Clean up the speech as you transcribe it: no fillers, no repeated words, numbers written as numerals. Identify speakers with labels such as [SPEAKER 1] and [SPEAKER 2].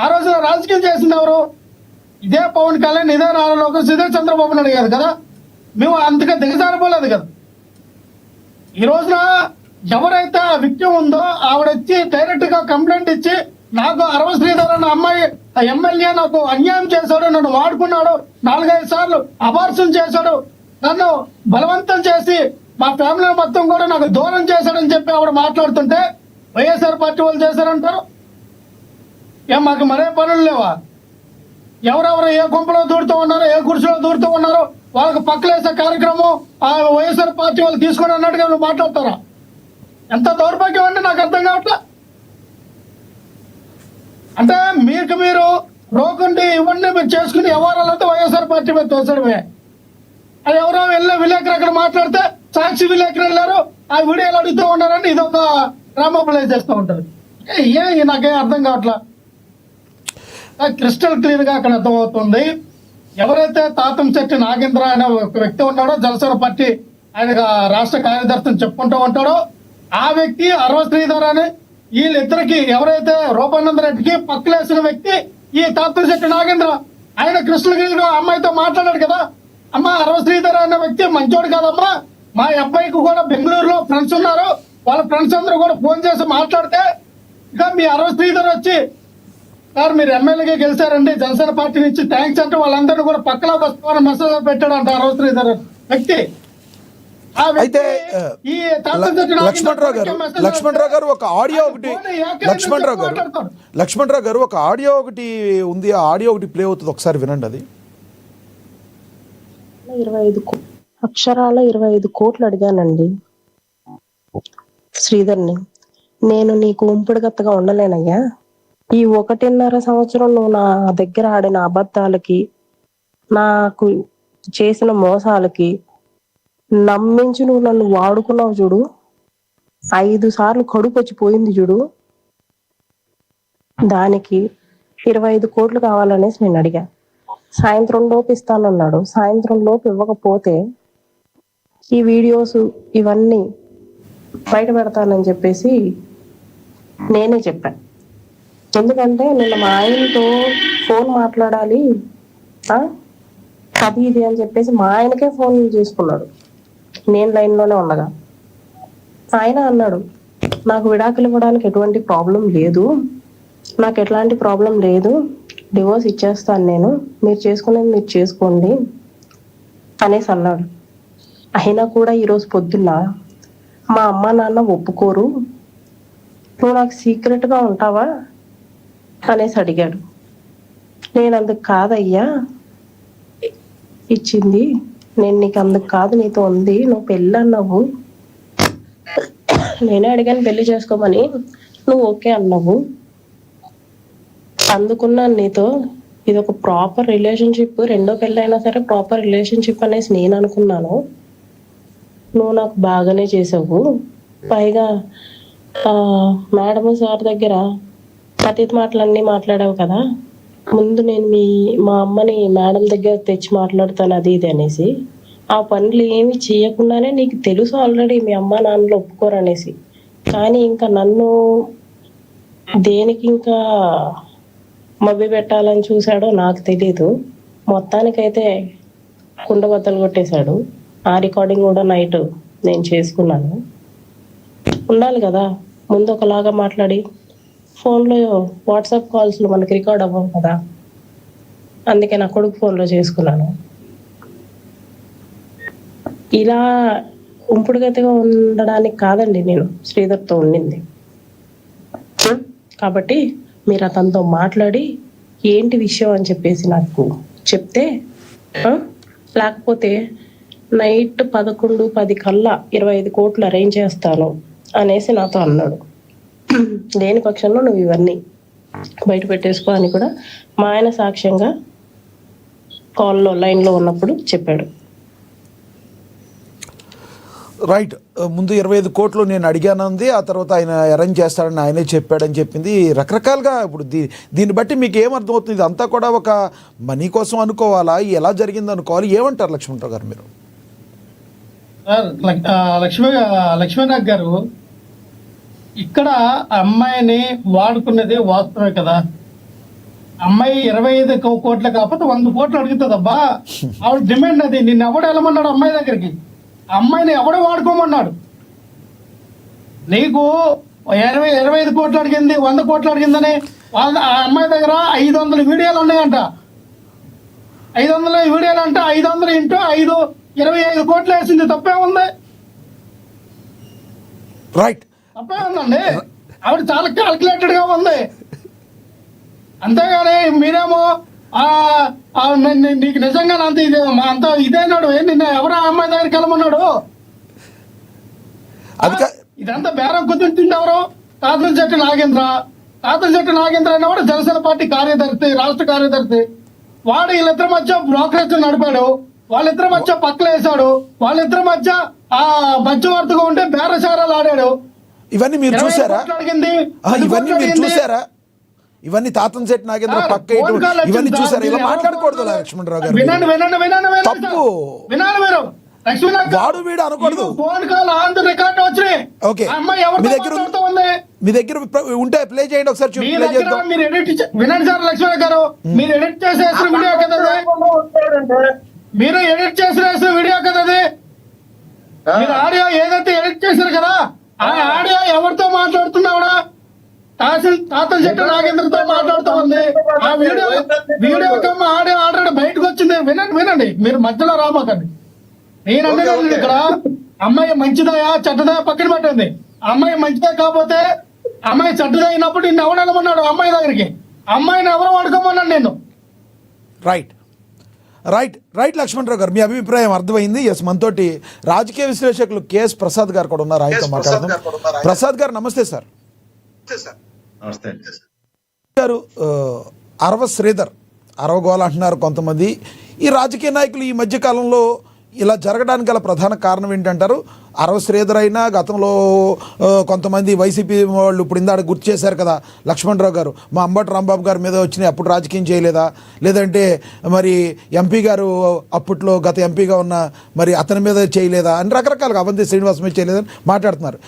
[SPEAKER 1] ఆ రోజున రాజకీయం చేసింది ఎవరు? ఇదే పవన్ కళ్యాణ్, ఇదే నారా లోకేష్, ఇదే చంద్రబాబు నాయుడు గారు కదా. మేము అంతగా దిగజారిపోలేదు కదా. ఈ రోజున ఎవరైతే ఆ విక్టిమ్ ఉందో ఆవిడ వచ్చి డైరెక్ట్ గా కంప్లైంట్ ఇచ్చి నాకు అరవ శ్రీధర్ అన్న అమ్మాయి ఎమ్మెల్యే నాకు అన్యాయం చేశాడు, నన్ను వాడుకున్నాడు, 4-5 సార్లు అబార్షన్ చేశాడు, నన్ను బలవంతం చేసి మా ఫ్యామిలీ మొత్తం కూడా నాకు దూరం చేశాడని చెప్పి ఆవిడ మాట్లాడుతుంటే వైఎస్ఆర్ పార్టీ వాళ్ళు చేశారంటారు. ఏం మాకు మరే పనులు లేవా? ఎవరెవరు ఏ గుంపులో దూరుతూ ఉన్నారో, ఏ గుడిసెలో దూరుతూ ఉన్నారో వాళ్ళకి పక్కలేసే కార్యక్రమం ఆ వైఎస్ఆర్ పార్టీ వాళ్ళు తీసుకొని అన్నట్టుగా నువ్వు మాట్లాడతారా? ఎంత దౌర్భాగ్యం అంటే నాకు అర్థం కావట్లా. అంటే మీకు మీరు రోకుండి ఇవన్నీ మీరు చేసుకుని వ్యవహారాలతో వైఎస్ఆర్ పార్టీ మీద తోసడమే. అది ఎవరో వెళ్ళే విలేకరు అక్కడ మాట్లాడితే సాక్షి విలేకరు వెళ్ళారు, ఆ వీడియోలు అడుగుతూ ఉన్నారని ఇదొక డ్రామా ప్లే చేస్తూ ఉంటారు. నాకేం అర్థం కావట్లా. క్రిస్టల్ క్లియర్ గా అక్కడ అర్థమవుతుంది. ఎవరైతే తాతంశెట్టి నాగేంద్ర అనే ఒక వ్యక్తి ఉన్నాడో, జనసేన పార్టీ ఆయన రాష్ట్ర కార్యదర్శిని చెప్పుకుంటూ ఉంటాడో, ఆ వ్యక్తి అరవ శ్రీధర్ అని వీళ్ళిద్దరికి ఎవరైతే రూపానంద రెడ్డికి పక్కలేసిన వ్యక్తి ఈ తాతంశెట్టి నాగేంద్ర. ఆయన కృష్ణగిరిలో అమ్మాయితో మాట్లాడాడు కదా, అమ్మ అరవ శ్రీధర్ అనే వ్యక్తి మంచోడు కాదమ్మా, మా అబ్బాయికి కూడా బెంగళూరులో ఫ్రెండ్స్ ఉన్నారు, వాళ్ళ ఫ్రెండ్స్ అందరూ కూడా ఫోన్ చేసి మాట్లాడితే ఇక మీ అరవ శ్రీధర్ వచ్చి సార్ మీరు ఎమ్మెల్యేగా గెలిచారండి జనసేన పార్టీ నుంచి థ్యాంక్స్ అంటే వాళ్ళందరూ కూడా పక్కలోకి వస్తామని మెసేజ్ పెట్టాడు అంట అరవ శ్రీధర్ వ్యక్తి.
[SPEAKER 2] అయితే లక్ష్మణరావు గారు ఒక ఆడియో ఒకటి లక్ష్మణరావు గారు ఒక ఆడియో ఒకటి ఉంది, ఆ ఆడియో ఒకటి ప్లే అవుతుంది, ఒకసారి వినండి. అది
[SPEAKER 3] 25 కోట్లు అడిగానండి శ్రీధర్ని. నేను నీకు ఉంపుడుగత్తగా ఉండలేనయ్యా. ఈ 1.5 సంవత్సరం నువ్వు నా దగ్గర ఆడిన అబద్ధాలకి, నాకు చేసిన మోసాలకి నమ్మించి నువ్వు నన్ను వాడుకున్నావు చూడు. 5 సార్లు కడుపు వచ్చిపోయింది చూడు. దానికి 25 కోట్లు కావాలనేసి నేను అడిగా. సాయంత్రం లోపు ఇస్తానన్నాడు. సాయంత్రం లోపు ఇవ్వకపోతే ఈ వీడియోస్ ఇవన్నీ బయట పెడతానని చెప్పేసి నేనే చెప్పాను. ఎందుకంటే నిన్న మా ఆయనతో ఫోన్ మాట్లాడాలి అది ఇది అని చెప్పేసి మా ఆయనకే ఫోన్ చేసుకున్నాడు, నేను లైన్లోనే ఉండగా. ఆయన అన్నాడు, నాకు విడాకులు ఇవ్వడానికి ఎటువంటి ప్రాబ్లం లేదు, నాకు ఎట్లాంటి ప్రాబ్లం లేదు, డివోర్స్ ఇచ్చేస్తాను నేను, మీరు చేసుకునేది మీరు చేసుకోండి అనేసి అన్నాడు. అయినా కూడా ఈరోజు పొద్దున్న మా అమ్మ నాన్న ఒప్పుకోరు, నువ్వు నాకు సీక్రెట్గా ఉంటావా అనేసి అడిగాడు. నేను అందుకు కాదయ్యా ఇచ్చింది, నేను నీకు అందుకు కాదు, నీతో ఉంది, నువ్వు పెళ్ళి అన్నావు, నేనే అడిగాను పెళ్లి చేసుకోమని, నువ్వు ఓకే అన్నావు, అందుకున్నాను నీతో, ఇది ఒక ప్రాపర్ రిలేషన్షిప్, రెండో పెళ్ళి అయినా సరే ప్రాపర్ రిలేషన్షిప్ అనేసి నేను అనుకున్నాను, నువ్వు నాకు బాగానే చేసావు, పైగా మేడం సార్ దగ్గర అతీత మాటలన్నీ మాట్లాడావు కదా, ముందు నేను మా అమ్మని మేడం దగ్గర తెచ్చి మాట్లాడతాను అది ఇది అనేసి, ఆ పనులు ఏమి చేయకుండానే నీకు తెలుసు ఆల్రెడీ మీ అమ్మ నాన్నలు ఒప్పుకోరనేసి, కానీ ఇంకా నన్ను దేనికి ఇంకా మభ్య పెట్టాలని చూశాడో నాకు తెలీదు. మొత్తానికైతే కుండబద్దలు కొట్టేశాడు. ఆ రికార్డింగ్ కూడా నైట్ నేను చేసుకున్నాను. ఉండాలి కదా, ముందు ఒకలాగా మాట్లాడి ఫోన్లో వాట్సాప్ కాల్స్లో మనకి రికార్డ్ అవ్వవు కదా, అందుకే నా కొడుకు ఫోన్లో చేసుకున్నాను. ఇలా ఉంపుడుగతిగా ఉండడానికి కాదండి నేను శ్రీధర్తో ఉండింది. కాబట్టి మీరు అతనితో మాట్లాడి ఏంటి విషయం అని చెప్పేసి నాకు చెప్తే, లేకపోతే నైట్ 11:10 కల్లా 25 కోట్లు అరేంజ్ చేస్తాను అనేసి నాతో అన్నాడు. లేని పక్షంలో నువ్వు ఇవన్నీ బయట పెట్టేసుకో అని కూడా మా ఆయన సాక్ష్యంగా కాల్లో లైన్లో ఉన్నప్పుడు చెప్పాడు.
[SPEAKER 2] రైట్, ముందు 25 కోట్లు నేను అడిగానంది, ఆ తర్వాత ఆయన అరేంజ్ చేస్తాడని ఆయనే చెప్పాడని చెప్పింది. రకరకాలుగా ఇప్పుడు దీన్ని బట్టి మీకు ఏమర్థమవుతుంది? ఇదంతా కూడా ఒక మనీ కోసం అనుకోవాలా, ఎలా జరిగింది అనుకోవాలి, ఏమంటారు లక్ష్మణరావు గారు మీరు?
[SPEAKER 1] లక్ష్మీనాథ్ గారు, ఇక్కడ అమ్మాయిని వాడుకున్నది వాస్తవమే కదా. అమ్మాయి 25 కోట్లు కాకపోతే 100 కోట్లు అడుగుతుందబ్బా. ఆవిడ డిమాండ్ అది. నిన్ను ఎవడు వెళ్ళమన్నాడు అమ్మాయి దగ్గరికి? అమ్మాయిని ఎవడు వాడుకోమన్నాడు? నీకు 25 కోట్లు అడిగింది, 100 కోట్లు అడిగిందని ఆ అమ్మాయి దగ్గర 500 వీడియోలు ఉన్నాయంట. 500 వీడియోలు అంటే 500 ఇంటూ 5 25 కోట్లు వేసింది. తప్పే ఉంది?
[SPEAKER 2] రైట్.
[SPEAKER 1] తప్పే ఉందండి. ఆవిడ చాలా క్యాల్కులేటెడ్ గా ఉంది. అంతేగాని మీరేమో నీకు నిజంగా అంత ఇదేనాడు. నిన్న ఎవరు ఆ అమ్మాయి దగ్గరికి వెళ్ళమన్నాడు? ఇదంతా బేరం కుదురుతుంది ఎవరు? తాతంశెట్టి నాగేంద్ర. తాతంశెట్టి నాగేంద్ర అనేవాడు జనసేన పార్టీ కార్యదర్శి, రాష్ట్ర కార్యదర్శి. వాడు వీళ్ళిద్దరి మధ్య బ్రోకరేజ్ నడిపాడు. వాళ్ళిద్దరి మధ్య పక్కలు వేసాడు. వాళ్ళిద్దరి మధ్య ఆ మధ్యవర్తిగా ఉంటే బేరసారాలు ఆడాడు.
[SPEAKER 2] ఇవన్నీ మీరు చూసారా?
[SPEAKER 1] అడిగింది.
[SPEAKER 2] ఇవన్నీ మీరు చూసారా? ఇవన్నీ తాతంశెట్టి నాగేంద్ర పక్క ఇవన్నీ చూసారా? ఇలా మాట్లాడకూడదు లక్ష్మణరావు గారు.
[SPEAKER 1] వినండి
[SPEAKER 2] తప్పు.
[SPEAKER 1] వినాలి మీరు.
[SPEAKER 2] వాడు వీడు అనకూడదు.
[SPEAKER 1] Phone call on the record వచ్చినాయి.
[SPEAKER 2] ఓకే,
[SPEAKER 1] అమ్మాయి ఎవరితో మాట్లాడుతూ ఉంది?
[SPEAKER 2] మీ దగ్గర ఉంటే ప్లే చేయండి ఒకసారి.
[SPEAKER 1] మీరు ఎడిట్ వినండి సార్ లక్ష్మణ గారు. మీరు ఎడిట్ చేసేసిన వీడియో కదా అది. మీరు ఎడిట్ చేసిన వీడియో కదా అది. మీరు ఆడియో ఏదైతే ఎడిట్ చేశారు కదా, ఆ ఆడియో ఎవరితో మాట్లాడుతున్నావుడా? తాతంశెట్టి నాగేంద్రతో మాట్లాడుతూ ఉంది. ఆ వీడియో కమ్మ ఆడియో ఆల్రెడీ బయటకు వచ్చింది. వినండి మీరు మధ్యలో రామాకండి. నేనంటే ఇక్కడ అమ్మాయి మంచిదయా చెడ్డదా పక్కన పెట్టండి. అమ్మాయి మంచిదే కాకపోతే అమ్మాయి చెడ్డదా అయినప్పుడు నిన్ను ఎవడు వెళ్ళమన్నాడు అమ్మాయి దగ్గరికి? అమ్మాయిని ఎవరు వాడుకోమన్నాడు నేను?
[SPEAKER 2] రైట్ రైట్ రైట్ లక్ష్మణరావు గారు, మీ అభిప్రాయం అర్థమైంది. ఎస్, మనతోటి రాజకీయ విశ్లేషకులు కేఎస్ ప్రసాద్ గారు కూడా ఉన్నారు. ఆయనతో మాట్లాడదాం. ప్రసాద్ గారు నమస్తే సార్.
[SPEAKER 4] నమస్తే
[SPEAKER 2] గారు, అరవ శ్రీధర్ అరవగోళ అంటున్నారు కొంతమంది. ఈ రాజకీయ నాయకులు ఈ మధ్య కాలంలో ఇలా జరగడానికి గల ప్రధాన కారణం ఏంటంటారు? అరవ శ్రీధర్ అయినా గతంలో కొంతమంది వైసీపీ వాళ్ళు ఇప్పుడు ఇందాక గుర్తు చేశారు కదా లక్ష్మణరావు గారు, మా అంబటి రాంబాబు గారి మీద వచ్చినాయి, అప్పుడు రాజకీయం చేయలేదా? లేదంటే మరి ఎంపీ గారు అప్పట్లో గత ఎంపీగా ఉన్న మరి అతని మీద చేయలేదా అని రకరకాలుగా అవంతి శ్రీనివాస్ మీద చేయలేదని మాట్లాడుతున్నారు.